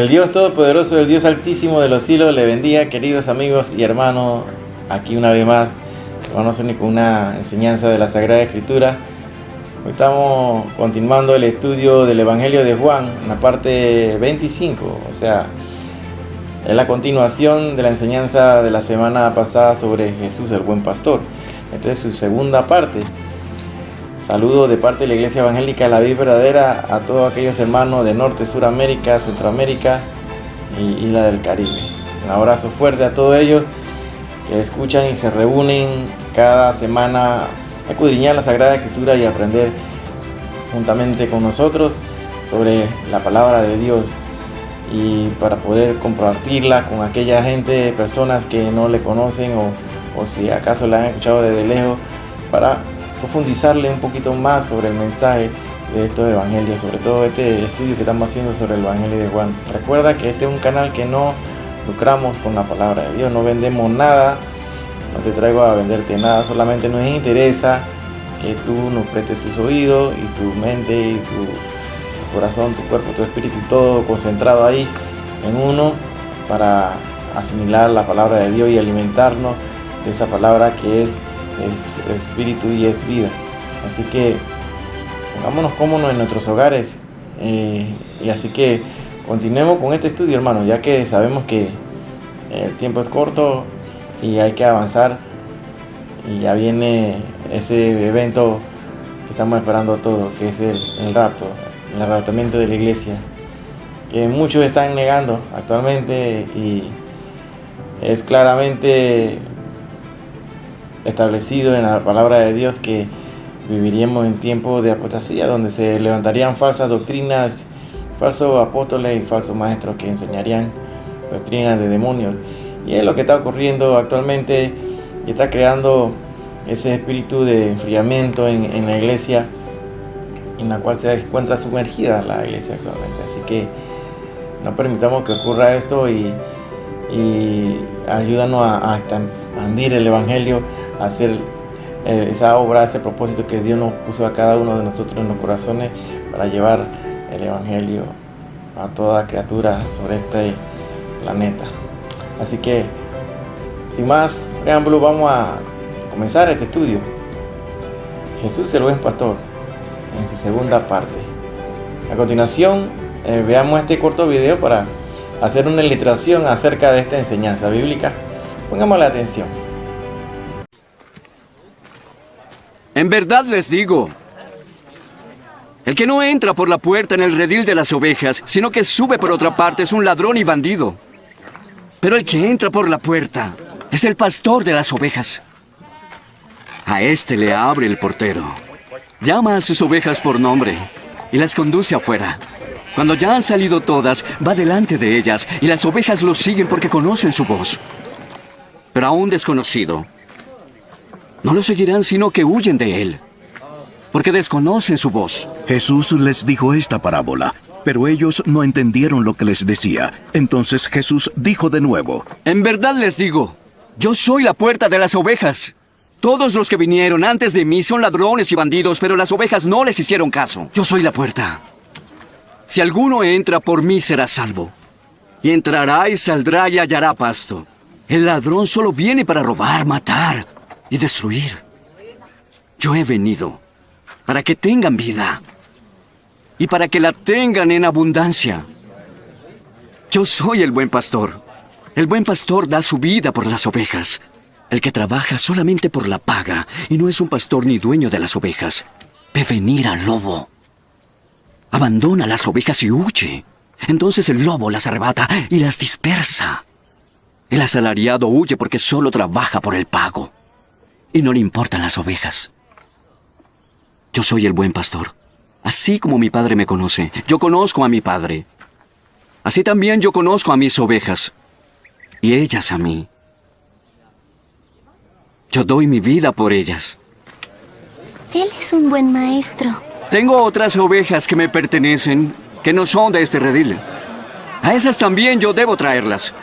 el Dios Todopoderoso, el Dios Altísimo de los cielos, le bendiga, queridos amigos y hermanos. Aquí una vez más, vamos a unir con una enseñanza de la Sagrada Escritura. Hoy estamos continuando el estudio del Evangelio de Juan, en la parte 25, o sea, es la continuación de la enseñanza de la semana pasada sobre Jesús, el buen pastor. Esta es su segunda parte. Saludos de parte de la Iglesia Evangélica La Vid Verdadera a todos aquellos hermanos de Norte, Suramérica, Centroamérica y Isla del Caribe. Un abrazo fuerte a todos ellos que escuchan y se reúnen cada semana a escudriñar la Sagrada Escritura y aprender juntamente con nosotros sobre la palabra de Dios, y para poder compartirla con aquella gente, personas que no le conocen o si acaso la han escuchado desde lejos, para profundizarle un poquito más sobre el mensaje de estos evangelios, sobre todo este estudio que estamos haciendo sobre el Evangelio de Juan. Recuerda que este es un canal que no lucramos con la palabra de Dios, no vendemos nada, no te traigo a venderte nada, solamente nos interesa que tú nos prestes tus oídos y tu mente y tu corazón, tu cuerpo, tu espíritu, todo concentrado ahí en uno para asimilar la palabra de Dios y alimentarnos de esa palabra que es espíritu y es vida. Así que pongámonos cómodos en nuestros hogares, y así que continuemos con este estudio, hermanos, ya que sabemos que el tiempo es corto y hay que avanzar, y ya viene ese evento que estamos esperando todos, que es el rapto, el arrebatamiento de la iglesia, que muchos están negando actualmente, y es claramente establecido en la palabra de Dios que viviríamos en tiempos de apostasía, donde se levantarían falsas doctrinas, falsos apóstoles y falsos maestros que enseñarían doctrinas de demonios. Y es lo que está ocurriendo actualmente, y está creando ese espíritu de enfriamiento en la iglesia, en la cual se encuentra sumergida la iglesia actualmente. Así que no permitamos que ocurra esto, y ayúdanos a expandir el Evangelio, a hacer esa obra, ese propósito que Dios nos puso a cada uno de nosotros en los corazones, para llevar el Evangelio a toda criatura sobre este planeta. Así que, sin más preámbulo, vamos a comenzar este estudio. Jesús, el buen pastor, en su segunda parte. A continuación, veamos este corto video para hacer una ilustración acerca de esta enseñanza bíblica. Pongamos la atención. En verdad les digo, el que no entra por la puerta en el redil de las ovejas, sino que sube por otra parte, es un ladrón y bandido. Pero el que entra por la puerta es el pastor de las ovejas. A este le abre el portero, llama a sus ovejas por nombre y las conduce afuera. Cuando ya han salido todas, va delante de ellas, y las ovejas lo siguen porque conocen su voz. Pero a un desconocido no lo seguirán, sino que huyen de él, porque desconocen su voz. Jesús les dijo esta parábola, pero ellos no entendieron lo que les decía. Entonces Jesús dijo de nuevo: En verdad les digo, yo soy la puerta de las ovejas. Todos los que vinieron antes de mí son ladrones y bandidos, pero las ovejas no les hicieron caso. Yo soy la puerta. Si alguno entra por mí, será salvo. Y entrará y saldrá y hallará pasto. El ladrón solo viene para robar, matar y destruir. Yo he venido para que tengan vida y para que la tengan en abundancia. Yo soy el buen pastor. El buen pastor da su vida por las ovejas. El que trabaja solamente por la paga y no es un pastor ni dueño de las ovejas, ve venir al lobo. Abandona las ovejas y huye. Entonces el lobo las arrebata y las dispersa. El asalariado huye porque solo trabaja por el pago y no le importan las ovejas. Yo soy el buen pastor. Así como mi padre me conoce, yo conozco a mi padre. Así también yo conozco a mis ovejas y ellas a mí. Yo doy mi vida por ellas. Él es un buen maestro. Tengo otras ovejas que me pertenecen, que no son de este redil. A esas también yo debo traerlas.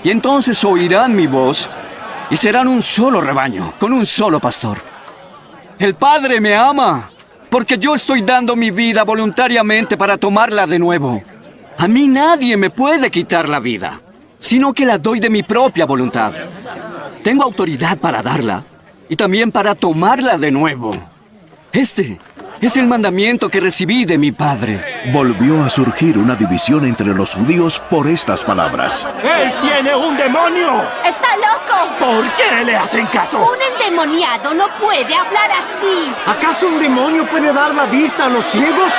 Y entonces oirán mi voz y serán un solo rebaño, con un solo pastor. El Padre me ama, porque yo estoy dando mi vida voluntariamente para tomarla de nuevo. A mí nadie me puede quitar la vida, sino que la doy de mi propia voluntad. Tengo autoridad para darla y también para tomarla de nuevo. Este es el mandamiento que recibí de mi Padre. Volvió a surgir una división entre los judíos por estas palabras. ¡Él tiene un demonio! ¡Está loco! ¿Por qué le hacen caso? Un endemoniado no puede hablar así. ¿Acaso un demonio puede dar la vista a los ciegos?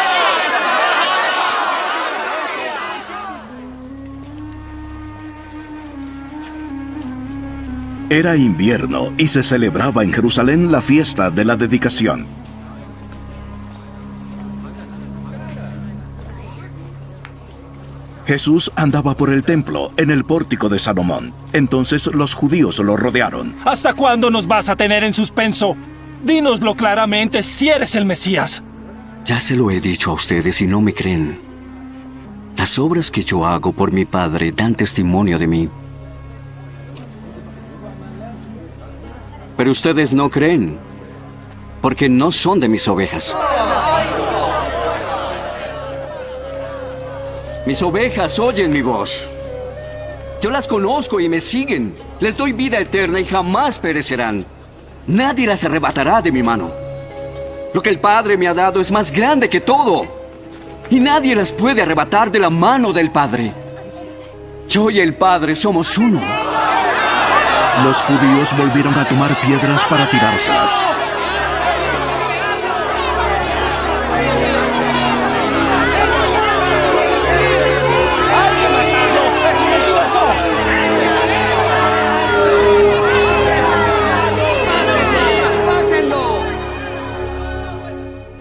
Era invierno y se celebraba en Jerusalén la fiesta de la dedicación. Jesús andaba por el templo, en el pórtico de Salomón. Entonces los judíos lo rodearon. ¿Hasta cuándo nos vas a tener en suspenso? Dínoslo claramente si eres el Mesías. Ya se lo he dicho a ustedes y no me creen. Las obras que yo hago por mi Padre dan testimonio de mí. Pero ustedes no creen, porque no son de mis ovejas. Mis ovejas oyen mi voz. Yo las conozco y me siguen. Les doy vida eterna y jamás perecerán. Nadie las arrebatará de mi mano. Lo que el Padre me ha dado es más grande que todo. Y nadie las puede arrebatar de la mano del Padre. Yo y el Padre somos uno. Los judíos volvieron a tomar piedras para tirárselas.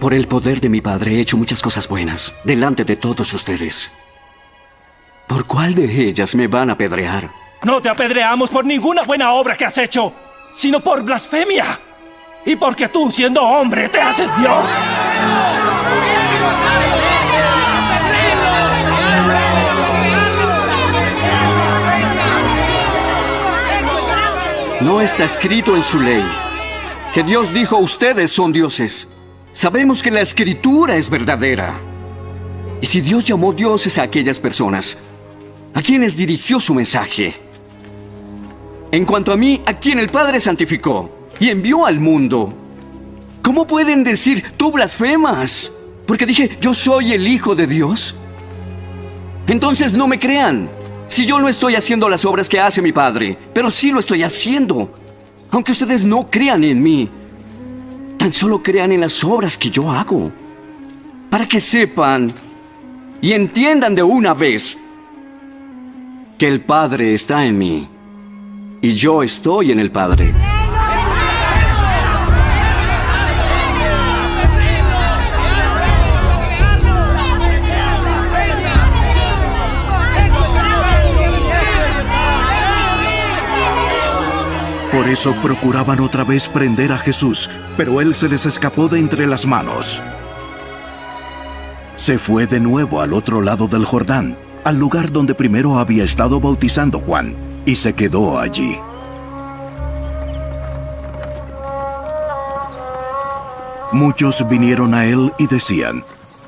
Por el poder de mi Padre he hecho muchas cosas buenas delante de todos ustedes. ¿Por cuál de ellas me van a apedrear? No te apedreamos por ninguna buena obra que has hecho, sino por blasfemia. Y porque tú, siendo hombre, te haces Dios. No está escrito en su ley que Dios dijo: ustedes son dioses. Sabemos que la escritura es verdadera. Y si Dios llamó dioses a aquellas personas, ¿a quienes dirigió su mensaje? En cuanto a mí, a quien el Padre santificó y envió al mundo, ¿cómo pueden decir tú blasfemas? Porque dije, yo soy el Hijo de Dios. Entonces no me crean. Si yo no estoy haciendo las obras que hace mi Padre, pero sí lo estoy haciendo. Aunque ustedes no crean en mí, tan solo crean en las obras que yo hago. Para que sepan y entiendan de una vez que el Padre está en mí y yo estoy en el Padre. Por eso procuraban otra vez prender a Jesús, pero él se les escapó de entre las manos. Se fue de nuevo al otro lado del Jordán, al lugar donde primero había estado bautizando Juan, y se quedó allí. Muchos vinieron a él y decían: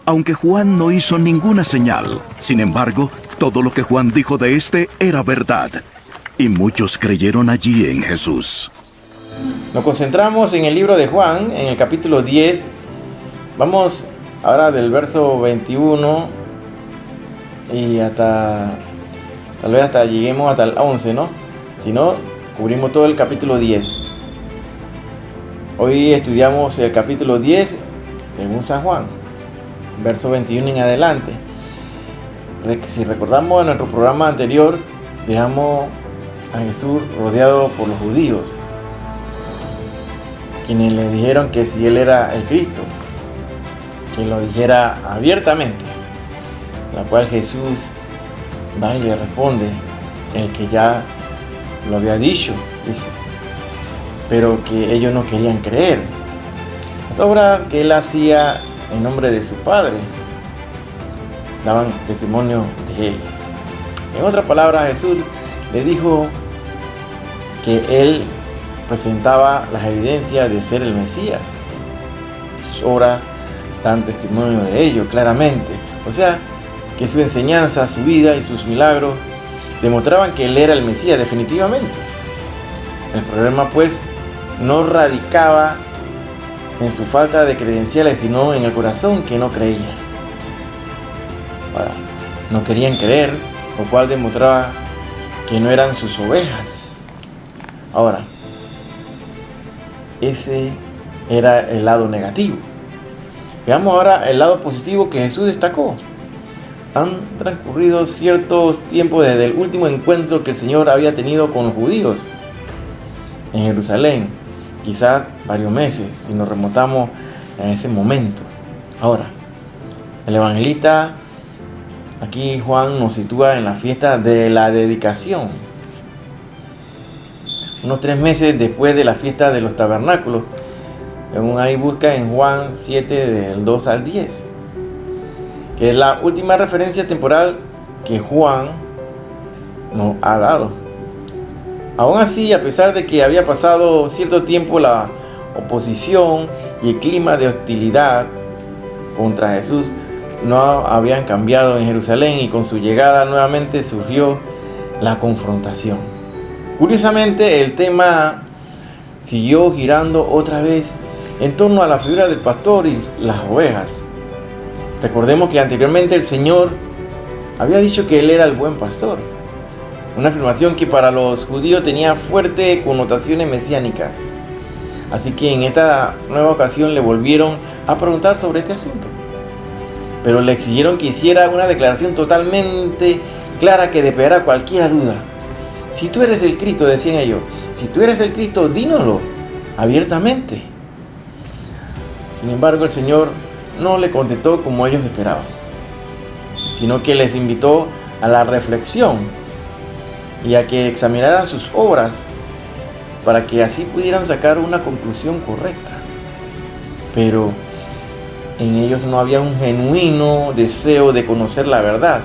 aunque Juan no hizo ninguna señal, sin embargo, todo lo que Juan dijo de éste era verdad. Y muchos creyeron allí en Jesús. Nos concentramos en el libro de Juan, en el capítulo 10. Vamos ahora del verso 21 y tal vez hasta lleguemos hasta el 11, ¿no? Si no, cubrimos todo el capítulo 10. Hoy estudiamos el capítulo 10 según San Juan, verso 21 en adelante. Si recordamos en nuestro programa anterior, dejamos a Jesús rodeado por los judíos, quienes le dijeron que si él era el Cristo, que lo dijera abiertamente, la cual Jesús va y le responde: el que ya lo había dicho, dice, pero que ellos no querían creer. Las obras que él hacía en nombre de su Padre daban testimonio de él. En otras palabras, Jesús le dijo que él presentaba las evidencias de ser el Mesías. Sus obras dan testimonio de ello claramente. O sea, que su enseñanza, su vida y sus milagros demostraban que él era el Mesías definitivamente. El problema pues no radicaba en su falta de credenciales, sino en el corazón que no creía. Ahora, no querían creer, lo cual demostraba que no eran sus ovejas. Ahora, ese era el lado negativo. Veamos ahora el lado positivo que Jesús destacó. Han transcurrido ciertos tiempos desde el último encuentro que el Señor había tenido con los judíos en Jerusalén, quizás varios meses, si nos remontamos a ese momento. Ahora, el evangelista, aquí Juan nos sitúa en la fiesta de la dedicación, unos 3 meses después de la fiesta de los tabernáculos. Ahí busca en Juan 7 del 2 al 10, que es la última referencia temporal que Juan nos ha dado. Aún así, a pesar de que había pasado cierto tiempo, la oposición y el clima de hostilidad contra Jesús no habían cambiado en Jerusalén, y con su llegada nuevamente surgió la confrontación. Curiosamente, el tema siguió girando otra vez en torno a la figura del pastor y las ovejas. Recordemos que anteriormente el Señor había dicho que Él era el buen pastor, una afirmación que para los judíos tenía fuertes connotaciones mesiánicas. Así que en esta nueva ocasión le volvieron a preguntar sobre este asunto, pero le exigieron que hiciera una declaración totalmente clara que despejara cualquier duda. Si tú eres el Cristo, decían ellos, si tú eres el Cristo, dínoslo abiertamente. Sin embargo, el Señor no le contestó como ellos esperaban, sino que les invitó a la reflexión y a que examinaran sus obras para que así pudieran sacar una conclusión correcta. Pero en ellos no había un genuino deseo de conocer la verdad.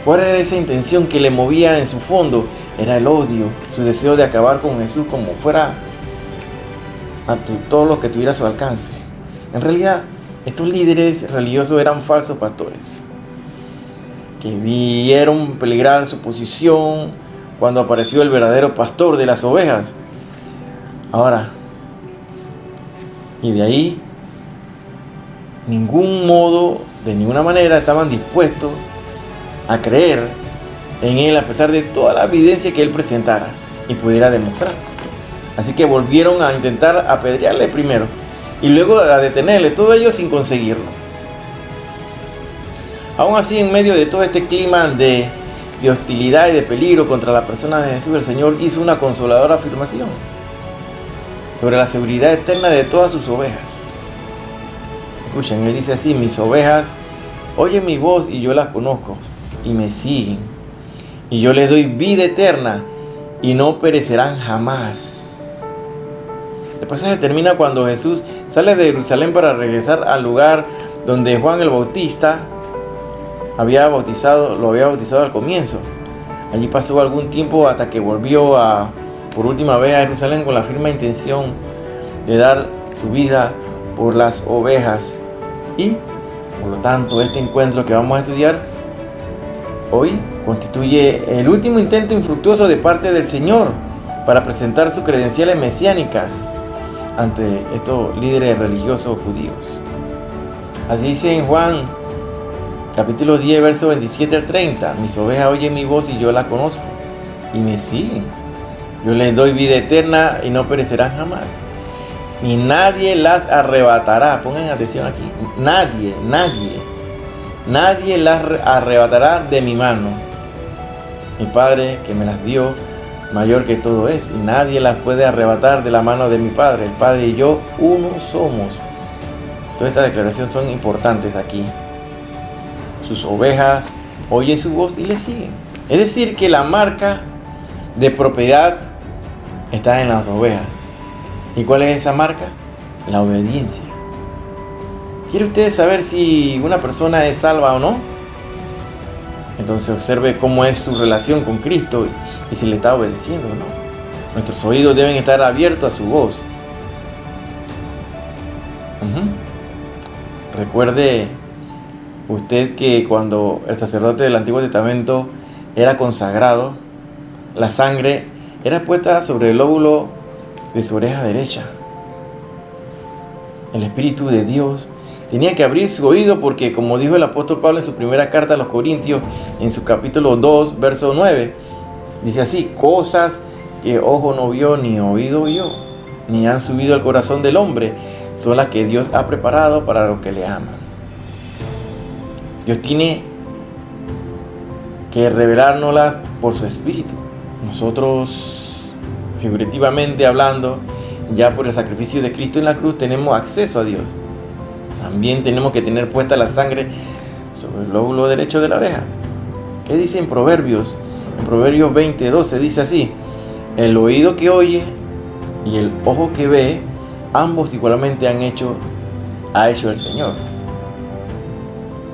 ¿Cuál era esa intención que le movía en su fondo? Era el odio, su deseo de acabar con Jesús como fuera a todo lo que tuviera a su alcance. En realidad, estos líderes religiosos eran falsos pastores que vieron peligrar su posición cuando apareció el verdadero pastor de las ovejas. Ahora, y de ahí, de ninguna manera estaban dispuestos a creer en Él, a pesar de toda la evidencia que Él presentara y pudiera demostrar. Así que volvieron a intentar apedrearle primero y luego a detenerle, todo ello sin conseguirlo. Aún así, en medio de todo este clima de hostilidad y de peligro contra la persona de Jesús, el Señor hizo una consoladora afirmación sobre la seguridad eterna de todas sus ovejas. Escuchen, Él dice así: mis ovejas oyen mi voz y yo las conozco y me siguen, y yo les doy vida eterna y no perecerán jamás. El pasaje termina cuando Jesús sale de Jerusalén para regresar al lugar donde Juan el Bautista lo había bautizado al comienzo. Allí pasó algún tiempo hasta que volvió por última vez a Jerusalén con la firme intención de dar su vida por las ovejas. Y por lo tanto, este encuentro que vamos a estudiar hoy constituye el último intento infructuoso de parte del Señor para presentar sus credenciales mesiánicas ante estos líderes religiosos judíos. Así dice en Juan capítulo 10, versos 27 al 30: mis ovejas oyen mi voz y yo la conozco y me siguen. Yo les doy vida eterna y no perecerán jamás, ni nadie las arrebatará. Pongan atención aquí: nadie las arrebatará de mi mano. Mi Padre que me las dio, mayor que todo es, y nadie las puede arrebatar de la mano de mi Padre. El Padre y yo uno somos. Todas estas declaraciones son importantes aquí. Sus ovejas oyen su voz y le siguen. Es decir, que la marca de propiedad está en las ovejas. ¿Y cuál es esa marca? La obediencia. ¿Quiere usted saber si una persona es salva o no? Entonces observe cómo es su relación con Cristo y si le está obedeciendo o no. Nuestros oídos deben estar abiertos a su voz. Recuerde Usted que cuando el sacerdote del Antiguo Testamento era consagrado, la sangre era puesta sobre el lóbulo de su oreja derecha. El Espíritu de Dios tenía que abrir su oído porque, como dijo el apóstol Pablo en su primera carta a los Corintios, en su capítulo 2, verso 9, dice así: cosas que ojo no vio ni oído oyó, ni han subido al corazón del hombre, son las que Dios ha preparado para los que le aman. Dios tiene que revelárnoslas por su Espíritu. Nosotros, figurativamente hablando, ya por el sacrificio de Cristo en la cruz, tenemos acceso a Dios. También tenemos que tener puesta la sangre sobre el lóbulo derecho de la oreja. ¿Qué dice en Proverbios? En Proverbios 20:12 dice así: el oído que oye y el ojo que ve, ambos igualmente ha hecho el Señor.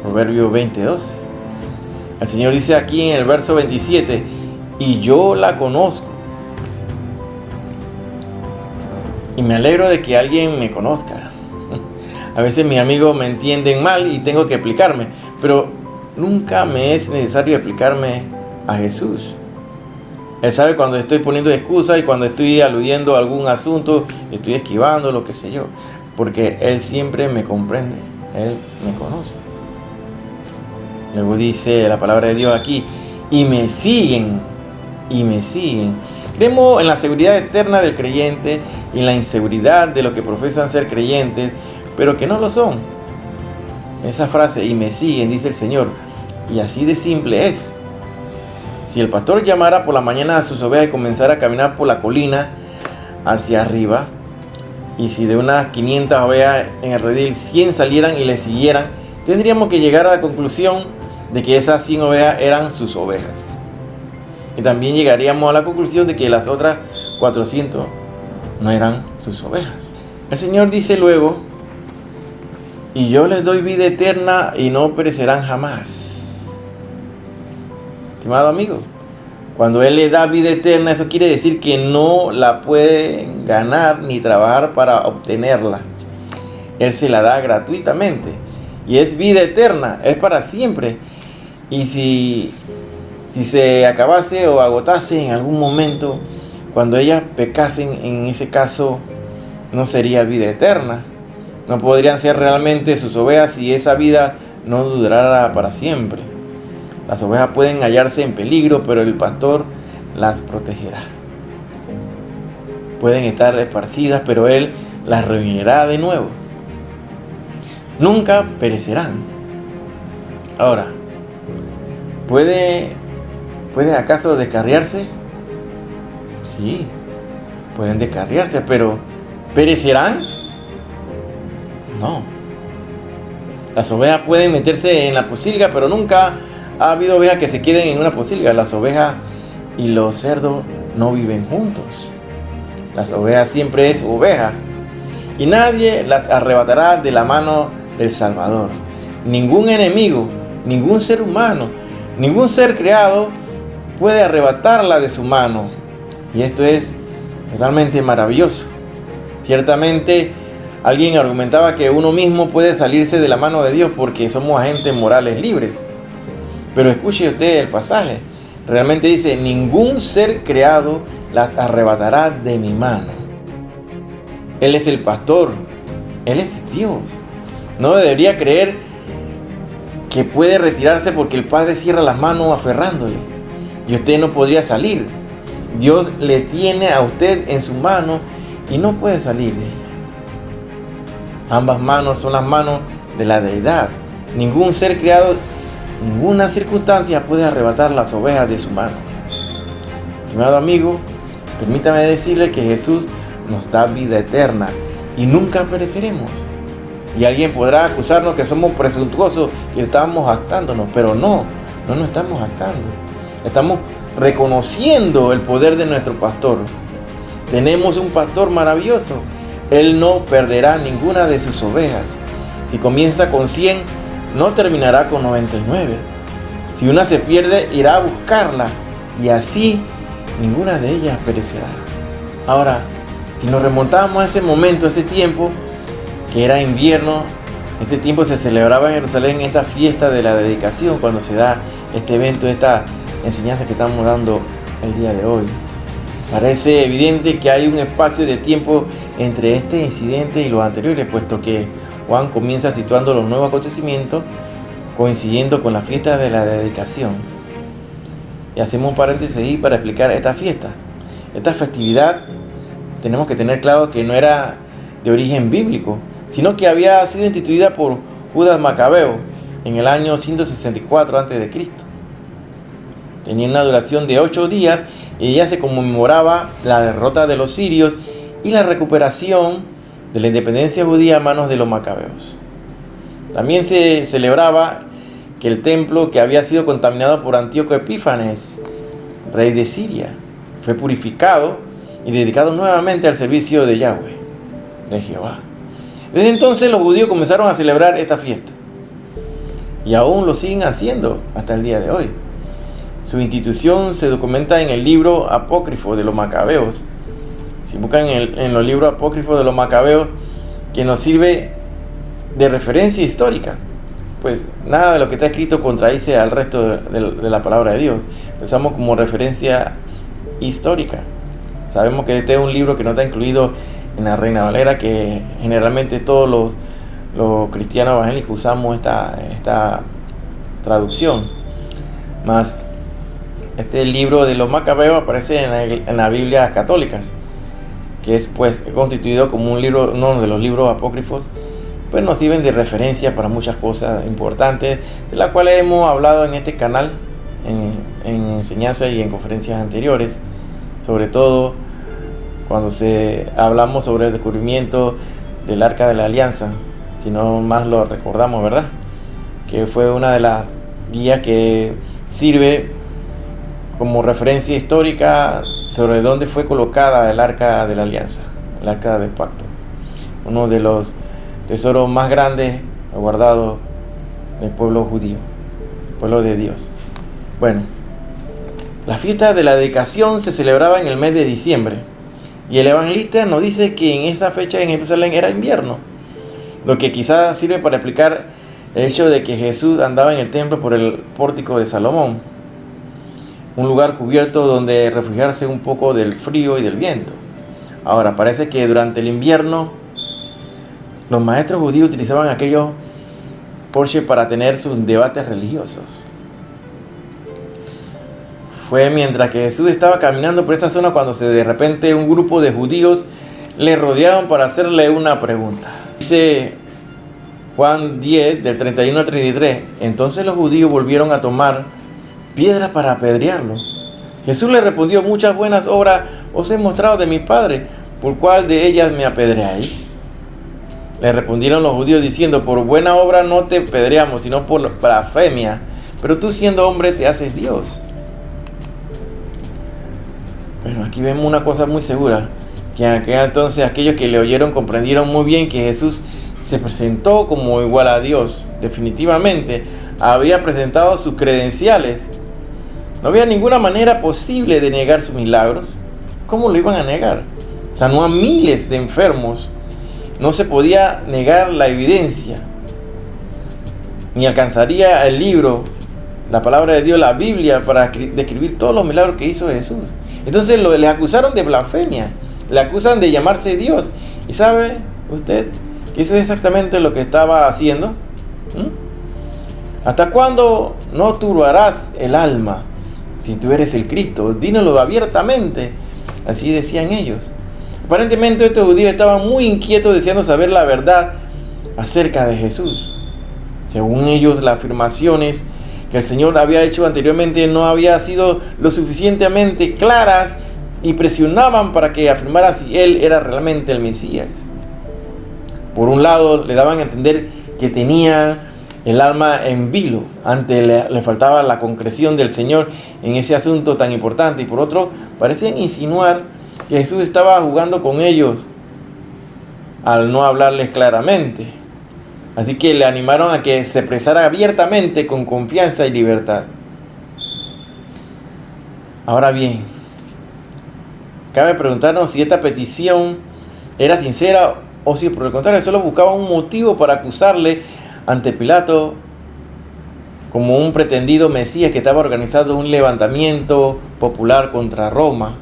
Proverbios 20:12. El Señor dice aquí en el verso 27: y yo la conozco. Y me alegro de que alguien me conozca. A veces mis amigos me entienden mal y tengo que explicarme, pero nunca me es necesario explicarme a Jesús. Él sabe cuando estoy poniendo excusas y cuando estoy aludiendo a algún asunto, estoy esquivando, lo que sé yo, porque Él siempre me comprende, Él me conoce. Luego dice la palabra de Dios aquí: y me siguen, y me siguen. Creemos en la seguridad eterna del creyente y en la inseguridad de los que profesan ser creyentes, pero que no lo son. Esa frase, y me siguen, dice el Señor, y así de simple es. Si el pastor llamara por la mañana a sus ovejas y comenzara a caminar por la colina hacia arriba, y si de unas 500 ovejas en el redil 100 salieran y le siguieran, tendríamos que llegar a la conclusión de que esas 100 ovejas eran sus ovejas. Y también llegaríamos a la conclusión de que las otras 400 no eran sus ovejas. El Señor dice luego: y yo les doy vida eterna y no perecerán jamás. Estimado amigo, cuando Él le da vida eterna, eso quiere decir que no la pueden ganar ni trabajar para obtenerla. Él se la da gratuitamente. Y es vida eterna, es para siempre. Y si se acabase o agotase en algún momento, cuando ellas pecasen, en ese caso no sería vida eterna. No podrían ser realmente sus ovejas si esa vida no durara para siempre. Las ovejas pueden hallarse en peligro, pero el pastor las protegerá. Pueden estar esparcidas, pero Él las reunirá de nuevo. Nunca perecerán. Ahora, ¿puede acaso descarriarse? Sí, pueden descarriarse, pero ¿perecerán? No. Las ovejas pueden meterse en la pocilga, pero nunca ha habido ovejas que se queden en una pocilga. Las ovejas y los cerdos no viven juntos. Las ovejas siempre es oveja, y nadie las arrebatará de la mano del Salvador. Ningún enemigo, ningún ser humano, ningún ser creado puede arrebatarla de su mano. Y esto es totalmente maravilloso. Ciertamente, alguien argumentaba que uno mismo puede salirse de la mano de Dios porque somos agentes morales libres. Pero escuche usted el pasaje. Realmente dice: ningún ser creado las arrebatará de mi mano. Él es el pastor. Él es Dios. No debería creer que puede retirarse porque el Padre cierra las manos aferrándole y usted no podría salir. Dios le tiene a usted en su mano y no puede salir de ella. Ambas manos son las manos de la deidad. Ningún ser creado, ninguna circunstancia puede arrebatar las ovejas de su mano. Estimado amigo, permítame decirle que Jesús nos da vida eterna y nunca pereceremos. Y alguien podrá acusarnos que somos presuntuosos, que estamos jactándonos, pero no nos estamos jactando. Estamos reconociendo el poder de nuestro pastor. Tenemos un pastor maravilloso. Él no perderá ninguna de sus ovejas. Si comienza con 100, no terminará con 99. Si una se pierde, irá a buscarla, y así ninguna de ellas perecerá. Ahora, si nos remontamos a ese momento, a ese tiempo, que era invierno En este tiempo se celebraba en Jerusalén esta fiesta de la dedicación, cuando se da este evento, esta enseñanza que estamos dando el día de hoy. Parece evidente que hay un espacio de tiempo entre este incidente y los anteriores, puesto que Juan comienza situando los nuevos acontecimientos coincidiendo con la fiesta de la dedicación. Y hacemos un paréntesis ahí para explicar esta fiesta. Esta festividad tenemos que tener claro que no era de origen bíblico, sino que había sido instituida por Judas Macabeo en el año 164 a.C. Tenía una duración de 8 días y ella se conmemoraba la derrota de los sirios y la recuperación de la independencia judía a manos de los macabeos. También se celebraba que el templo, que había sido contaminado por Antíoco Epífanes, rey de Siria, fue purificado y dedicado nuevamente al servicio de Yahweh, de Jehová. Desde entonces los judíos comenzaron a celebrar esta fiesta y aún lo siguen haciendo hasta el día de hoy. Su institución se documenta en el libro apócrifo de los Macabeos. Si buscan en los libros apócrifos de los Macabeos, que nos sirve de referencia histórica, pues nada de lo que está escrito contradice al resto de la palabra de Dios. Lo usamos como referencia histórica. Sabemos que este es un libro que no está incluido en la Reina Valera, que generalmente todos los cristianos evangélicos usamos esta traducción. Más este libro de los Macabeos aparece en las Biblias católicas, que es pues constituido como un libro, uno de los libros apócrifos, pues nos sirven de referencia para muchas cosas importantes, de las cuales hemos hablado en este canal, en enseñanzas y en conferencias anteriores, sobre todo cuando hablamos sobre el descubrimiento del Arca de la Alianza, si no más lo recordamos, ¿verdad? Que fue una de las guías que sirve como referencia histórica sobre dónde fue colocada el Arca de la Alianza, el Arca del Pacto, uno de los tesoros más grandes guardados del pueblo judío, pueblo de Dios. Bueno, la fiesta de la dedicación se celebraba en el mes de diciembre, y el evangelista nos dice que en esa fecha en Jerusalén era invierno, lo que quizás sirve para explicar el hecho de que Jesús andaba en el templo por el pórtico de Salomón, un lugar cubierto donde refugiarse un poco del frío y del viento. Ahora, parece que durante el invierno los maestros judíos utilizaban aquellos porches para tener sus debates religiosos. Fue mientras que Jesús estaba caminando por esa zona cuando de repente un grupo de judíos le rodearon para hacerle una pregunta. Dice Juan 10, del 31 al 33, entonces los judíos volvieron a tomar piedras para apedrearlo. Jesús le respondió, muchas buenas obras os he mostrado de mi Padre, ¿por cuál de ellas me apedreáis? Le respondieron los judíos diciendo, por buena obra no te apedreamos, sino por blasfemia, pero tú siendo hombre te haces Dios. Bueno, aquí vemos una cosa muy segura, que en aquel entonces aquellos que le oyeron comprendieron muy bien que Jesús se presentó como igual a Dios. Definitivamente había presentado sus credenciales. No había ninguna manera posible de negar sus milagros. ¿Cómo lo iban a negar? Sanó a miles de enfermos. No se podía negar la evidencia. Ni alcanzaría el libro, la palabra de Dios, la Biblia, para describir todos los milagros que hizo Jesús. Entonces les acusaron de blasfemia. Le acusan de llamarse Dios. ¿Y sabe usted que eso es exactamente lo que estaba haciendo? ¿Hasta cuándo no turbarás el alma? Si tú eres el Cristo, dínoslo abiertamente. Así decían ellos. Aparentemente estos judíos estaban muy inquietos deseando saber la verdad acerca de Jesús. Según ellos, las afirmaciones que el Señor había hecho anteriormente no habían sido lo suficientemente claras y presionaban para que afirmara si Él era realmente el Mesías. Por un lado, le daban a entender que tenía el alma en vilo, antes le faltaba la concreción del Señor en ese asunto tan importante, y por otro, parecían insinuar que Jesús estaba jugando con ellos al no hablarles claramente. Así que le animaron a que se expresara abiertamente con confianza y libertad. Ahora bien, cabe preguntarnos si esta petición era sincera o si por el contrario solo buscaban un motivo para acusarle ante Pilato como un pretendido Mesías que estaba organizando un levantamiento popular contra Roma.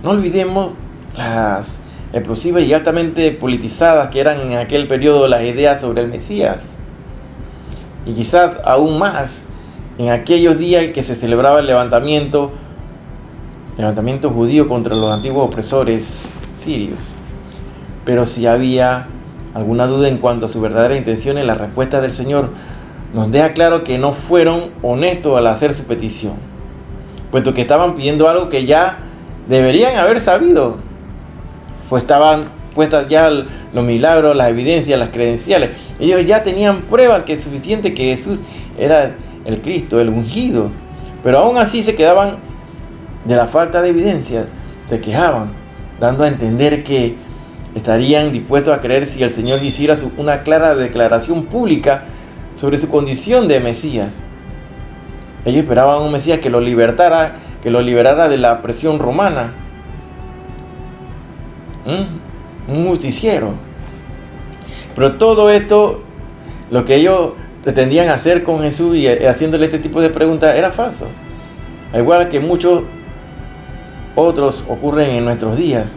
No olvidemos las explosivas y altamente politizadas que eran en aquel periodo las ideas sobre el Mesías. Y quizás aún más en aquellos días que se celebraba el levantamiento judío contra los antiguos opresores sirios. Pero si había alguna duda en cuanto a su verdadera intención, en la respuesta del Señor nos deja claro que no fueron honestos al hacer su petición, puesto que estaban pidiendo algo que ya deberían haber sabido, pues estaban puestas ya los milagros, las evidencias, las credenciales. Ellos ya tenían pruebas que es suficiente que Jesús era el Cristo, el ungido, pero aún así se quedaban de la falta de evidencia, se quejaban, dando a entender que estarían dispuestos a creer si el Señor hiciera una clara declaración pública sobre su condición de Mesías. Ellos esperaban un Mesías que los liberara de la presión romana, un justiciero. Pero todo esto, lo que ellos pretendían hacer con Jesús y haciéndole este tipo de preguntas, era falso. Al igual que muchos otros ocurren en nuestros días,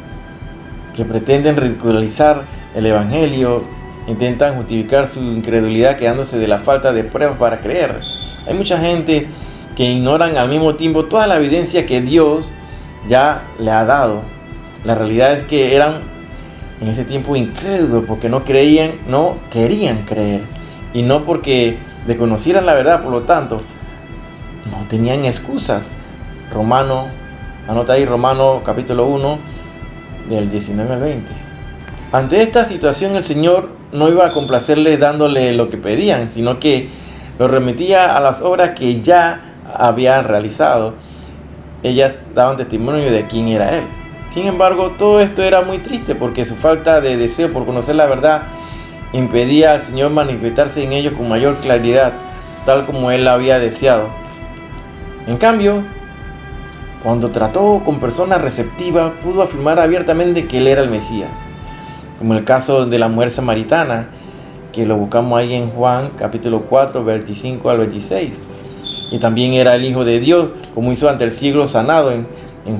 que pretenden ridiculizar el Evangelio, intentan justificar su incredulidad quedándose de la falta de pruebas para creer. Hay mucha gente que ignoran al mismo tiempo toda la evidencia que Dios ya le ha dado. La realidad es que eran en ese tiempo incrédulos porque no querían creer, y no porque desconocieran la verdad. Por lo tanto, no tenían excusas. Anota ahí Romanos capítulo 1 del 19 al 20. Ante esta situación, el Señor no iba a complacerles dándole lo que pedían, sino que los remitía a las obras que ya habían realizado. Ellas daban testimonio de quién era Él. Sin embargo, todo esto era muy triste porque su falta de deseo por conocer la verdad impedía al Señor manifestarse en ellos con mayor claridad, tal como Él había deseado. En cambio, cuando trató con personas receptivas, pudo afirmar abiertamente que Él era el Mesías, como el caso de la mujer samaritana, que lo buscamos ahí en Juan capítulo 4, 25 al 26. Y también era el Hijo de Dios, como hizo ante el ciego sanado en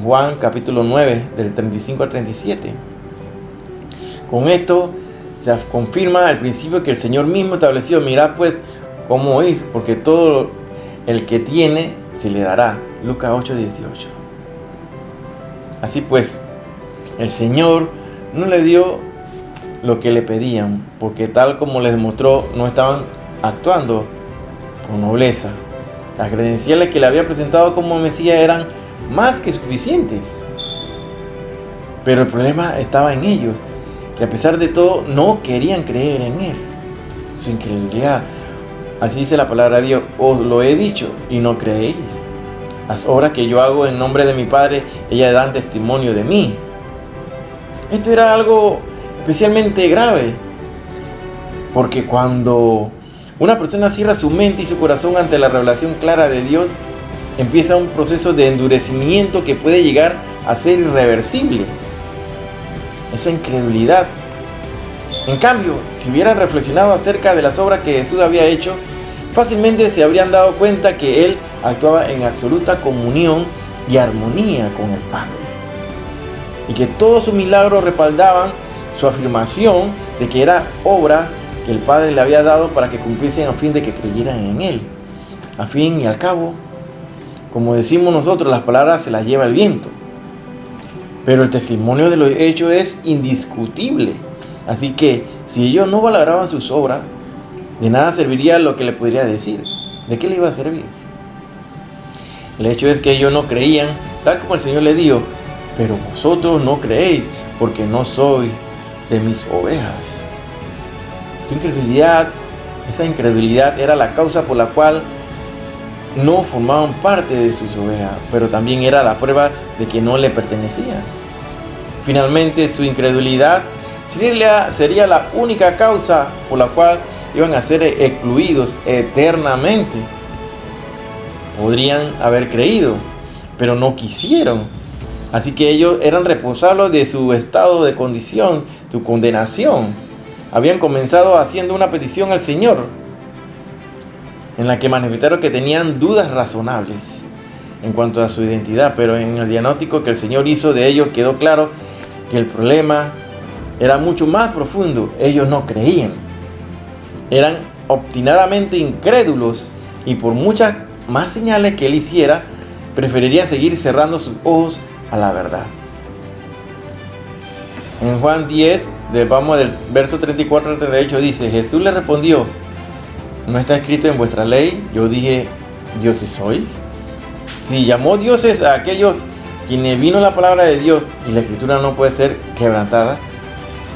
Juan capítulo 9, del 35 al 37. Con esto se confirma el principio que el Señor mismo estableció: mirad pues cómo es, porque todo el que tiene se le dará. Lucas 8, 18. Así pues, el Señor no le dio lo que le pedían, porque tal como les demostró, no estaban actuando con nobleza. Las credenciales que le había presentado como Mesías eran más que suficientes. Pero el problema estaba en ellos, que a pesar de todo no querían creer en Él. Su incredulidad. Así dice la palabra de Dios: os lo he dicho y no creéis. Las obras que yo hago en nombre de mi Padre, ellas dan testimonio de mí. Esto era algo especialmente grave, porque cuando una persona cierra su mente y su corazón ante la revelación clara de Dios, empieza un proceso de endurecimiento que puede llegar a ser irreversible. Esa incredulidad. En cambio, si hubieran reflexionado acerca de las obras que Jesús había hecho, fácilmente se habrían dado cuenta que Él actuaba en absoluta comunión y armonía con el Padre, y que todos sus milagros respaldaban su afirmación de que era obra que el Padre le había dado para que cumpliesen a fin de que creyeran en Él. A fin y al cabo, como decimos nosotros, las palabras se las lleva el viento, pero el testimonio de los hechos es indiscutible. Así que si ellos no valoraban sus obras, de nada serviría lo que le podría decir. ¿De qué le iba a servir? El hecho es que ellos no creían, tal como el Señor le dijo: pero vosotros no creéis, porque no sois de mis ovejas. Esa incredulidad era la causa por la cual no formaban parte de sus ovejas, pero también era la prueba de que no le pertenecían. Finalmente, su incredulidad sería la única causa por la cual iban a ser excluidos eternamente. Podrían haber creído, pero no quisieron. Así que ellos eran responsables de su estado de condición, su condenación. Habían comenzado haciendo una petición al Señor, en la que manifestaron que tenían dudas razonables en cuanto a su identidad, pero en el diagnóstico que el Señor hizo de ellos quedó claro que el problema era mucho más profundo. Ellos no creían, eran obstinadamente incrédulos, y por muchas más señales que él hiciera, preferirían seguir cerrando sus ojos a la verdad. En Juan 10, vamos del verso 34 al 38, dice: Jesús le respondió: ¿no está escrito en vuestra ley, yo dije, dioses sois? Si llamó dioses a aquellos quienes vino la palabra de Dios, y la escritura no puede ser quebrantada,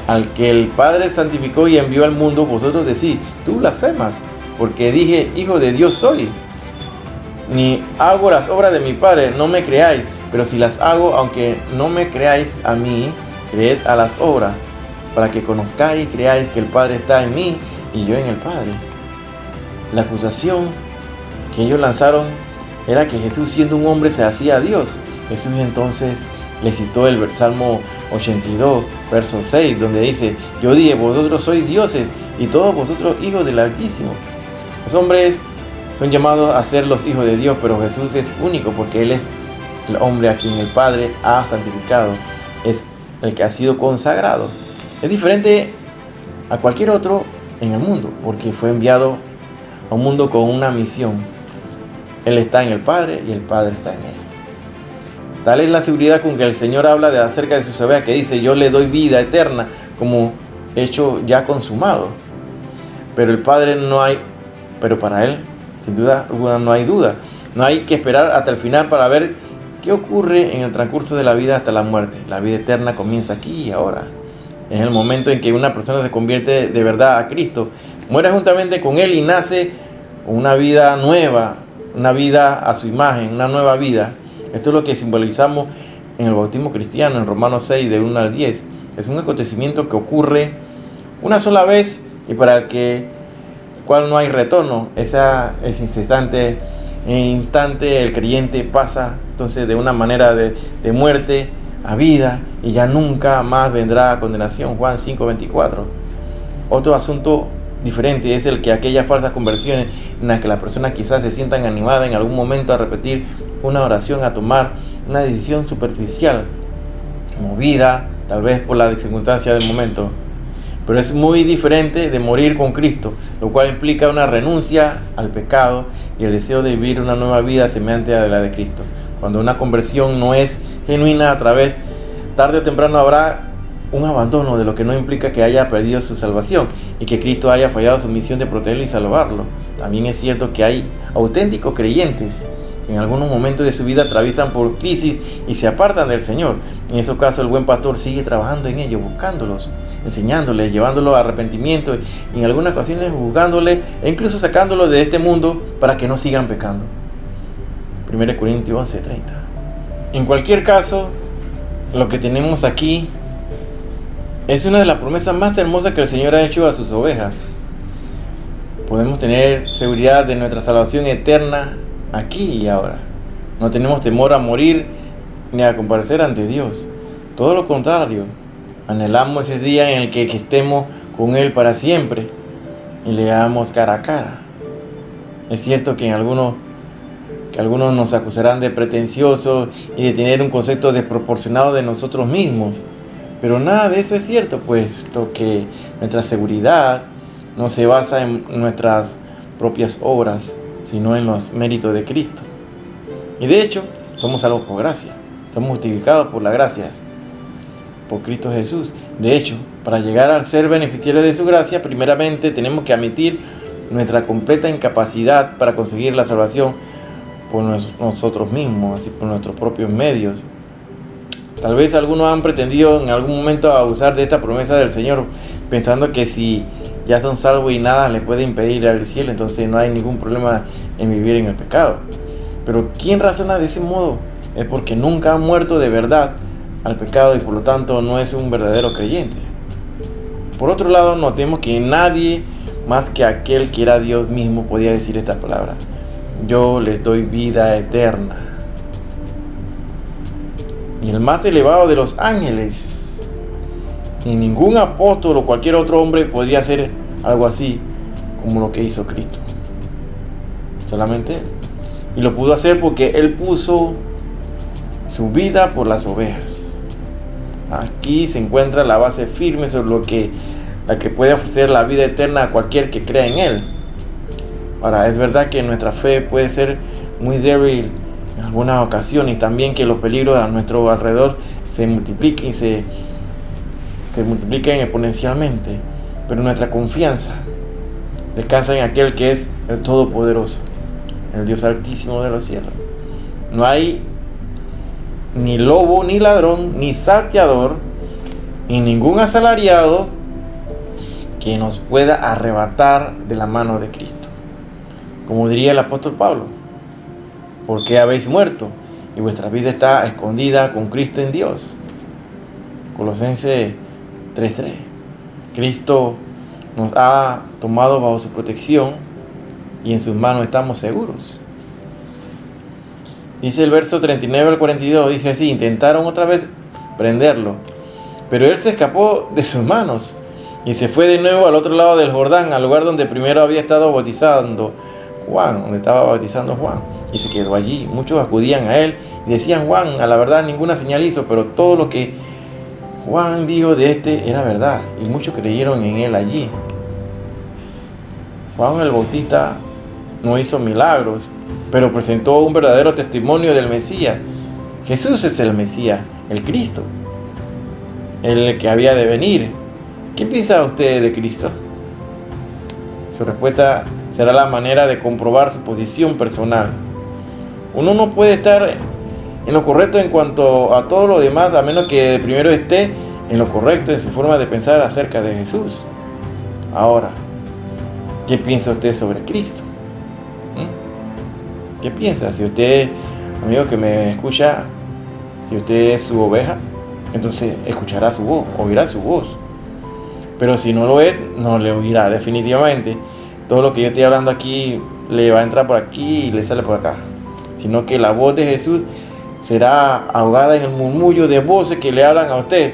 al que el Padre santificó y envió al mundo, vosotros decís, tú blasfemas, porque dije, hijo de Dios soy. Ni hago las obras de mi Padre, no me creáis, pero si las hago, aunque no me creáis a mí, creed a las obras, para que conozcáis y creáis que el Padre está en mí y yo en el Padre. La acusación que ellos lanzaron era que Jesús, siendo un hombre, se hacía Dios. Jesús entonces le citó el Salmo 82, verso 6, donde dice: yo dije, vosotros sois dioses y todos vosotros hijos del Altísimo. Los hombres son llamados a ser los hijos de Dios, pero Jesús es único porque Él es el hombre a quien el Padre ha santificado, es el que ha sido consagrado. Es diferente a cualquier otro en el mundo porque fue enviado a un mundo con una misión. Él está en el Padre y el Padre está en Él. Tal es la seguridad con que el Señor habla acerca de sus ovejas, que dice: yo le doy vida eterna como hecho ya consumado. Pero el Padre pero para Él, sin duda alguna, no hay duda. No hay que esperar hasta el final para ver qué ocurre en el transcurso de la vida hasta la muerte. La vida eterna comienza aquí y ahora. Es el momento en que una persona se convierte de verdad a Cristo, muere juntamente con Él y nace una vida nueva, una vida a su imagen, una nueva vida. Esto es lo que simbolizamos en el bautismo cristiano, en Romanos 6, del 1 al 10. Es un acontecimiento que ocurre una sola vez y para el cual no hay retorno. Ese instante el creyente pasa entonces de una manera de muerte a vida y ya nunca más vendrá condenación. Juan 5:24. Otro asunto diferente es el que aquellas falsas conversiones en las que las personas quizás se sientan animadas en algún momento a repetir una oración, a tomar una decisión superficial, movida tal vez por la circunstancia del momento. Pero es muy diferente de morir con Cristo, lo cual implica una renuncia al pecado y el deseo de vivir una nueva vida semejante a la de Cristo. Cuando una conversión no es genuina, tarde o temprano habrá un abandono, de lo que no implica que haya perdido su salvación y que Cristo haya fallado su misión de protegerlo y salvarlo. También es cierto que hay auténticos creyentes que en algunos momentos de su vida atraviesan por crisis y se apartan del Señor. En esos casos el buen pastor sigue trabajando en ellos, buscándolos, enseñándoles, llevándolos a arrepentimiento y en algunas ocasiones juzgándoles e incluso sacándolos de este mundo para que no sigan pecando. 1 Corintios 11:30. En cualquier caso, lo que tenemos aquí es una de las promesas más hermosas que el Señor ha hecho a sus ovejas. Podemos tener seguridad de nuestra salvación eterna aquí y ahora. No tenemos temor a morir ni a comparecer ante Dios. Todo lo contrario, anhelamos ese día en el que estemos con Él para siempre y le hagamos cara a cara. Es cierto que algunos nos acusarán de pretenciosos y de tener un concepto desproporcionado de nosotros mismos. Pero nada de eso es cierto, puesto que nuestra seguridad no se basa en nuestras propias obras, sino en los méritos de Cristo. Y de hecho, somos salvos por gracia. Somos justificados por la gracia, por Cristo Jesús. De hecho, para llegar al ser beneficiarios de su gracia, primeramente tenemos que admitir nuestra completa incapacidad para conseguir la salvación por nosotros mismos, así por nuestros propios medios. Tal vez algunos han pretendido en algún momento abusar de esta promesa del Señor, pensando que si ya son salvos y nada les puede impedir ir al cielo, entonces no hay ningún problema en vivir en el pecado. Pero quien razona de ese modo es porque nunca ha muerto de verdad al pecado y por lo tanto no es un verdadero creyente. Por otro lado, notemos que nadie más que aquel que era Dios mismo podía decir esta palabra: yo les doy vida eterna. y el más elevado de los ángeles. Ni ningún apóstol o cualquier otro hombre podría hacer algo así como lo que hizo Cristo. Solamente Él. Y lo pudo hacer porque Él puso su vida por las ovejas. Aquí se encuentra la base firme sobre la que puede ofrecer la vida eterna a cualquier que crea en Él. Ahora, es verdad que nuestra fe puede ser muy débil en algunas ocasiones, y también que los peligros a nuestro alrededor se multipliquen y se multipliquen exponencialmente, pero nuestra confianza descansa en aquel que es el Todopoderoso, el Dios Altísimo de los cielos. No hay ni lobo, ni ladrón, ni salteador, ni ningún asalariado que nos pueda arrebatar de la mano de Cristo. Como diría el apóstol Pablo: ¿por qué habéis muerto? Y vuestra vida está escondida con Cristo en Dios. Colosenses 3:3. Cristo nos ha tomado bajo su protección y en sus manos estamos seguros. Dice el verso 39 al 42, dice así: intentaron otra vez prenderlo, pero él se escapó de sus manos y se fue de nuevo al otro lado del Jordán, al lugar donde primero había estado bautizando Juan, donde estaba bautizando Juan, y se quedó allí. Muchos acudían a él y decían: Juan, a la verdad ninguna señal hizo, pero todo lo que Juan dijo de este era verdad, y muchos creyeron en él allí. Juan el Bautista no hizo milagros, pero presentó un verdadero testimonio del Mesías. Jesús es el Mesías, el Cristo, el que había de venir. ¿Qué piensa usted de Cristo? Su respuesta será la manera de comprobar su posición personal. Uno no puede estar en lo correcto en cuanto a todo lo demás, a menos que primero esté en lo correcto en su forma de pensar acerca de Jesús. Ahora, ¿qué piensa usted sobre Cristo? ¿Qué piensa? Si usted, amigo que me escucha, si usted es su oveja, entonces escuchará su voz, oirá su voz. Pero si no lo es, no le oirá definitivamente. Todo lo que yo estoy hablando aquí le va a entrar por aquí y le sale por acá. Sino que la voz de Jesús será ahogada en el murmullo de voces que le hablan a usted.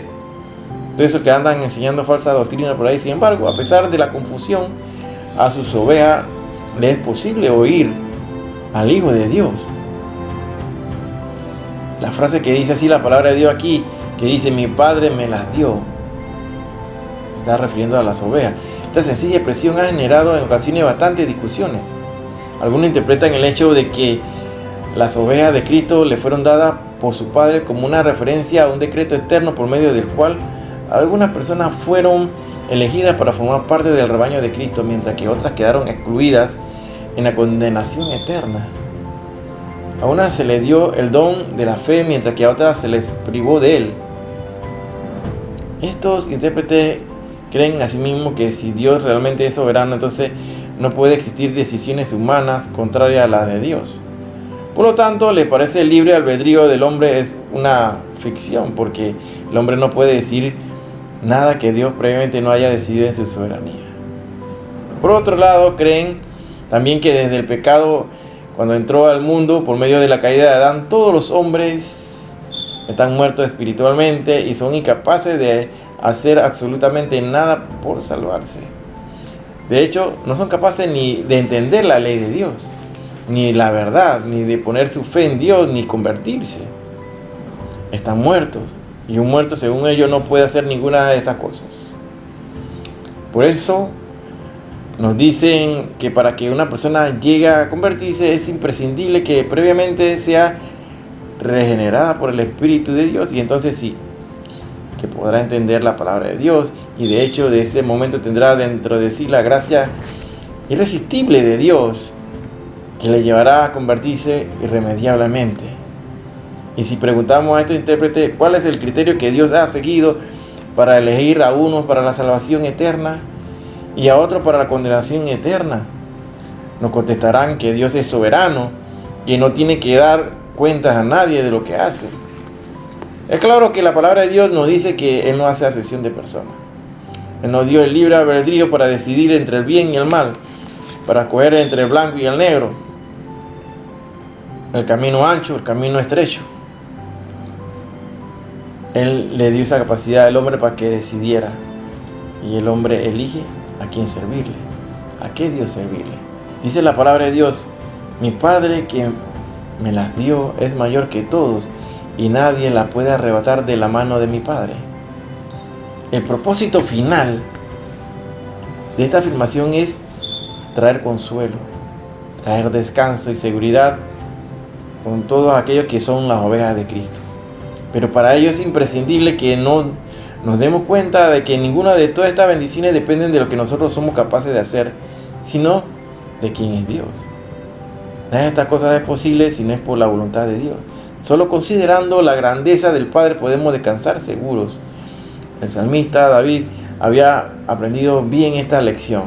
Todo eso que andan enseñando falsa doctrina por ahí. Sin embargo, a pesar de la confusión, a sus ovejas le es posible oír al Hijo de Dios. La frase que dice así la palabra de Dios aquí, que dice: mi Padre me las dio, se está refiriendo a las ovejas. Esta sencilla expresión ha generado en ocasiones bastantes discusiones. Algunos interpretan el hecho de que las ovejas de Cristo le fueron dadas por su Padre como una referencia a un decreto eterno por medio del cual algunas personas fueron elegidas para formar parte del rebaño de Cristo, mientras que otras quedaron excluidas en la condenación eterna. A unas se les dio el don de la fe, mientras que a otras se les privó de él. Estos intérpretes creen asimismo que si Dios realmente es soberano, entonces no puede existir decisiones humanas contrarias a las de Dios. Por lo tanto, les parece el libre albedrío del hombre es una ficción, porque el hombre no puede decir nada que Dios previamente no haya decidido en su soberanía. Por otro lado, creen también que desde el pecado, cuando entró al mundo por medio de la caída de Adán, todos los hombres están muertos espiritualmente y son incapaces de hacer absolutamente nada por salvarse. De hecho, no son capaces ni de entender la ley de Dios, ni la verdad, ni de poner su fe en Dios, ni convertirse. Están muertos, y un muerto, según ellos, no puede hacer ninguna de estas cosas. Por eso nos dicen que para que una persona llegue a convertirse es imprescindible que previamente sea regenerada por el Espíritu de Dios, y entonces sí, que podrá entender la palabra de Dios, y de hecho de ese momento tendrá dentro de sí la gracia irresistible de Dios que le llevará a convertirse irremediablemente. Y si preguntamos a estos intérpretes cuál es el criterio que Dios ha seguido para elegir a unos para la salvación eterna y a otros para la condenación eterna, nos contestarán que Dios es soberano, que no tiene que dar cuentas a nadie de lo que hace. Es claro que la palabra de Dios nos dice que Él no hace acepción de personas. Él nos dio el libre albedrío para decidir entre el bien y el mal, para escoger entre el blanco y el negro, el camino ancho, el camino estrecho. Él le dio esa capacidad al hombre para que decidiera. Y el hombre elige a quién servirle, a qué Dios servirle. Dice la palabra de Dios: mi Padre que me las dio es mayor que todos, y nadie la puede arrebatar de la mano de mi Padre. El propósito final de esta afirmación es traer consuelo, traer descanso y seguridad con todos aquellos que son las ovejas de Cristo. Pero para ello es imprescindible que no nos demos cuenta de que ninguna de todas estas bendiciones dependen de lo que nosotros somos capaces de hacer, sino de quién es Dios. Nada de estas cosas es posible si no es por la voluntad de Dios. Solo considerando la grandeza del Padre podemos descansar seguros. El salmista David había aprendido bien esta lección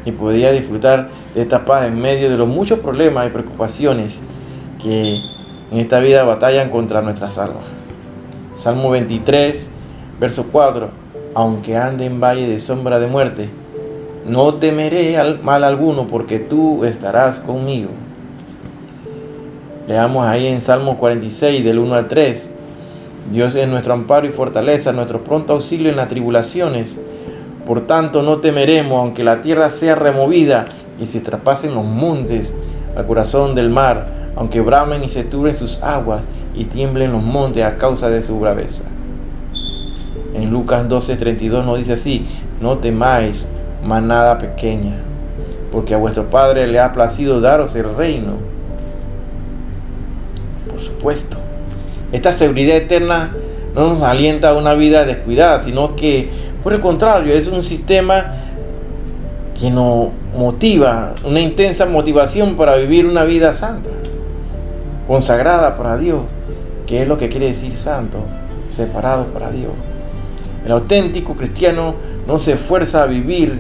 y podía disfrutar de esta paz en medio de los muchos problemas y preocupaciones que en esta vida batallan contra nuestras almas. Salmo 23, verso 4: aunque ande en valle de sombra de muerte, no temeré mal alguno, porque tú estarás conmigo. Leamos ahí en Salmo 46, del 1 al 3. Dios es nuestro amparo y fortaleza, nuestro pronto auxilio en las tribulaciones. Por tanto no temeremos, aunque la tierra sea removida y se traspasen los montes al corazón del mar, aunque bramen y se turben sus aguas y tiemblen los montes a causa de su braveza. En Lucas 12:32 nos dice así: no temáis, manada pequeña, porque a vuestro Padre le ha placido daros el reino. Por supuesto, esta seguridad eterna no nos alienta a una vida descuidada, sino que, por el contrario, es un sistema que nos motiva, una intensa motivación para vivir una vida santa, consagrada para Dios, que es lo que quiere decir santo, separado para Dios. El auténtico cristiano no se esfuerza a vivir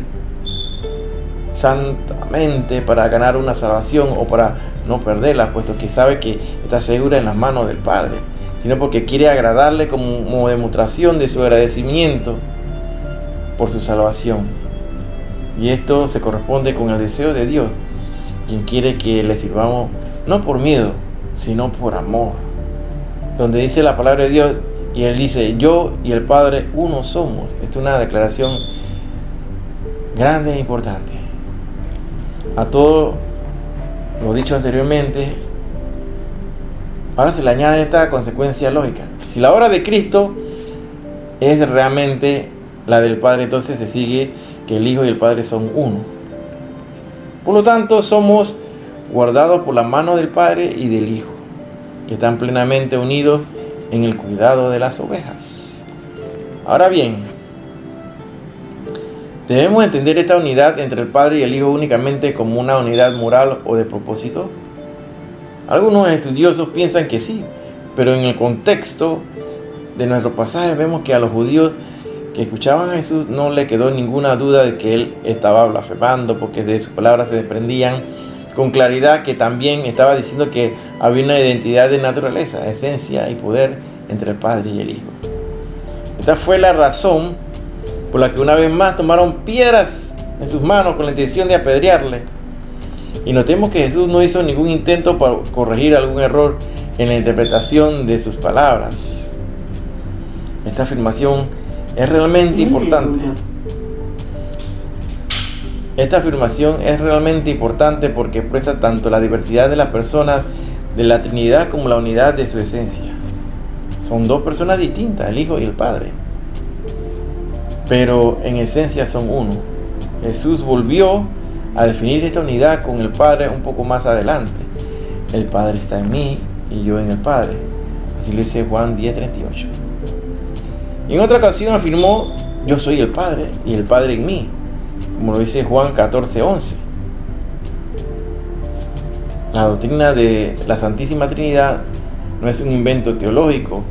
santamente para ganar una salvación o para no perderla, puesto que sabe que está segura en las manos del Padre, sino porque quiere agradarle como demostración de su agradecimiento por su salvación. Y esto se corresponde con el deseo de Dios, quien quiere que le sirvamos no por miedo, sino por amor. Donde dice la palabra de Dios, y Él dice: yo y el Padre uno somos. Esto es una declaración grande e importante. A todo lo dicho anteriormente, ahora se le añade esta consecuencia lógica. Si la obra de Cristo es realmente la del Padre, entonces se sigue que el Hijo y el Padre son uno. Por lo tanto, somos guardados por la mano del Padre y del Hijo, que están plenamente unidos en el cuidado de las ovejas. Ahora bien, ¿debemos entender esta unidad entre el Padre y el Hijo únicamente como una unidad moral o de propósito? Algunos estudiosos piensan que sí, pero en el contexto de nuestro pasaje vemos que a los judíos que escuchaban a Jesús no le quedó ninguna duda de que Él estaba blasfemando, porque de sus palabras se desprendían con claridad que también estaba diciendo que había una identidad de naturaleza, esencia y poder entre el Padre y el Hijo. Esta fue la razón por la que una vez más tomaron piedras en sus manos con la intención de apedrearle. Y notemos que Jesús no hizo ningún intento para corregir algún error en la interpretación de sus palabras. Esta afirmación es realmente importante. Esta afirmación es realmente importante porque expresa tanto la diversidad de las personas de la Trinidad como la unidad de su esencia. Son dos personas distintas, el Hijo y el Padre, pero en esencia son uno. Jesús volvió a definir esta unidad con el Padre un poco más adelante. El Padre está en mí y yo en el Padre. Así lo dice Juan 10:38. Y en otra ocasión afirmó: yo soy el Padre y el Padre en mí, como lo dice Juan 14:11. La doctrina de la Santísima Trinidad no es un invento teológico,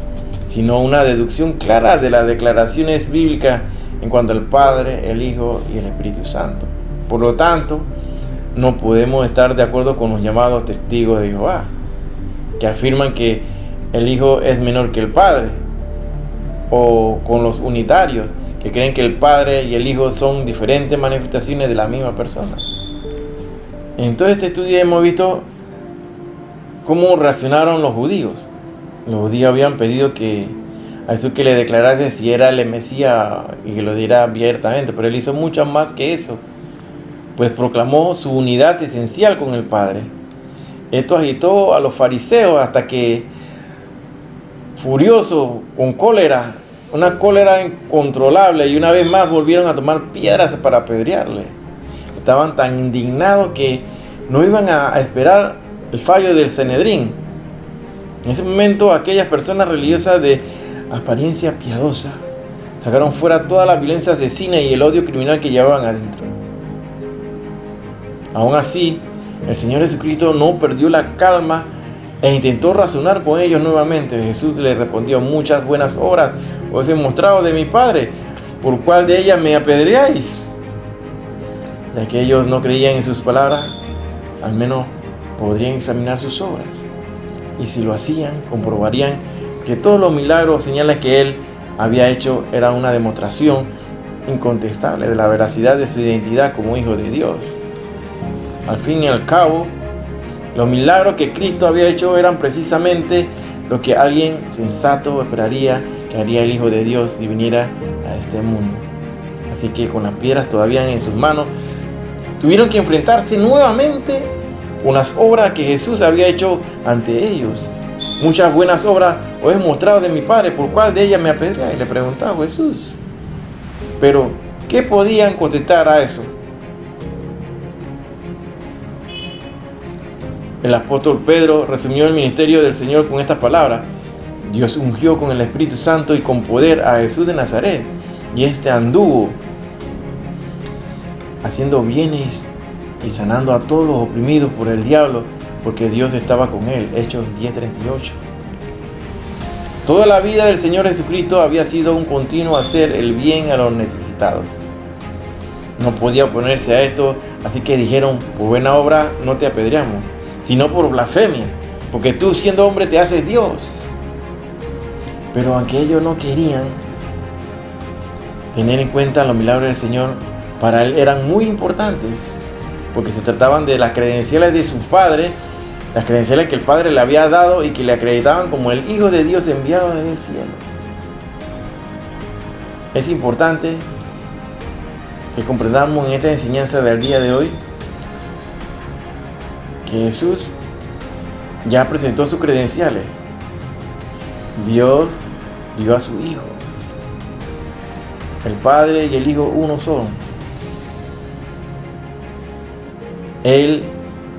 sino una deducción clara de las declaraciones bíblicas en cuanto al Padre, el Hijo y el Espíritu Santo. Por lo tanto, no podemos estar de acuerdo con los llamados testigos de Jehová, que afirman que el Hijo es menor que el Padre, o con los unitarios, que creen que el Padre y el Hijo son diferentes manifestaciones de la misma persona. En todo este estudio hemos visto cómo reaccionaron los judíos. Los judíos habían pedido que a Jesús que le declarase si era el Mesías y que lo diera abiertamente, pero él hizo mucho más que eso, pues proclamó su unidad esencial con el Padre. Esto agitó a los fariseos hasta que, furiosos, con cólera, una cólera incontrolable, y una vez más volvieron a tomar piedras para apedrearle. Estaban tan indignados que no iban a esperar el fallo del Sanedrín. En ese momento, aquellas personas religiosas de apariencia piadosa sacaron fuera toda la violencia asesina y el odio criminal que llevaban adentro. Aún así, el Señor Jesucristo no perdió la calma e intentó razonar con ellos nuevamente. Jesús les respondió: muchas buenas obras os he mostrado de mi Padre, ¿por cuál de ellas me apedreáis? Ya que ellos no creían en sus palabras, al menos podrían examinar sus obras. Y si lo hacían, comprobarían que todos los milagros o señales que él había hecho eran una demostración incontestable de la veracidad de su identidad como Hijo de Dios. Al fin y al cabo, los milagros que Cristo había hecho eran precisamente lo que alguien sensato esperaría que haría el Hijo de Dios si viniera a este mundo. Así que con las piedras todavía en sus manos, tuvieron que enfrentarse nuevamente con las obras que Jesús había hecho ante ellos. Muchas buenas obras os he mostrado de mi Padre, ¿por cuál de ellas me apedreáis? Le preguntaba Jesús. Pero, ¿qué podían contestar a eso? El apóstol Pedro resumió el ministerio del Señor con estas palabras: Dios ungió con el Espíritu Santo y con poder a Jesús de Nazaret, y este anduvo haciendo bienes y sanando a todos los oprimidos por el diablo, porque Dios estaba con él. Hechos 10:38. Toda la vida del Señor Jesucristo había sido un continuo hacer el bien a los necesitados. No podía oponerse a esto, así que dijeron: por buena obra no te apedreamos, sino por blasfemia, porque tú, siendo hombre, te haces Dios. Pero aunque ellos no querían tener en cuenta los milagros del Señor, para él eran muy importantes, porque se trataban de las credenciales de su Padre, las credenciales que el Padre le había dado y que le acreditaban como el Hijo de Dios enviado desde el cielo. Es importante que comprendamos en esta enseñanza del día de hoy que Jesús ya presentó sus credenciales. Dios dio a su Hijo. El Padre y el Hijo uno son. Él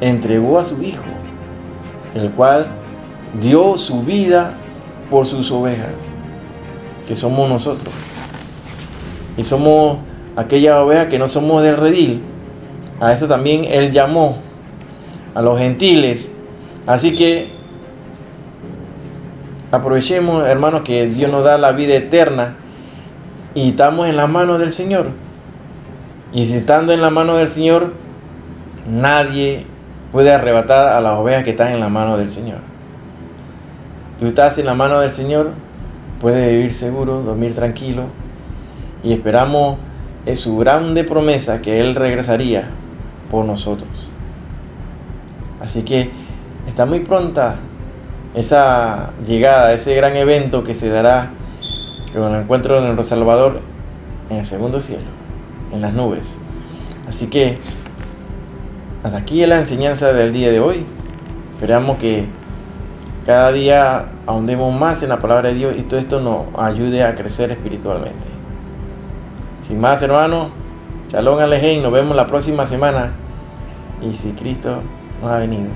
entregó a su Hijo, el cual dio su vida por sus ovejas, que somos nosotros. Y somos aquella oveja que no somos del redil. A eso también Él llamó a los gentiles. Así que aprovechemos, hermanos, que Dios nos da la vida eterna y estamos en las manos del Señor. Y si estando en la mano del Señor, nadie puede arrebatar a las ovejas que están en la mano del Señor. Tú estás en la mano del Señor, puedes vivir seguro, dormir tranquilo, y esperamos su grande promesa que Él regresaría por nosotros. Así que está muy pronta esa llegada, ese gran evento que se dará con el encuentro de nuestro Salvador en el segundo cielo, en las nubes. Así que hasta aquí es la enseñanza del día de hoy. Esperamos que cada día ahondemos más en la palabra de Dios y todo esto nos ayude a crecer espiritualmente. Sin más, hermanos, Shalom Alejem, nos vemos la próxima semana. Y si Cristo no ha venido.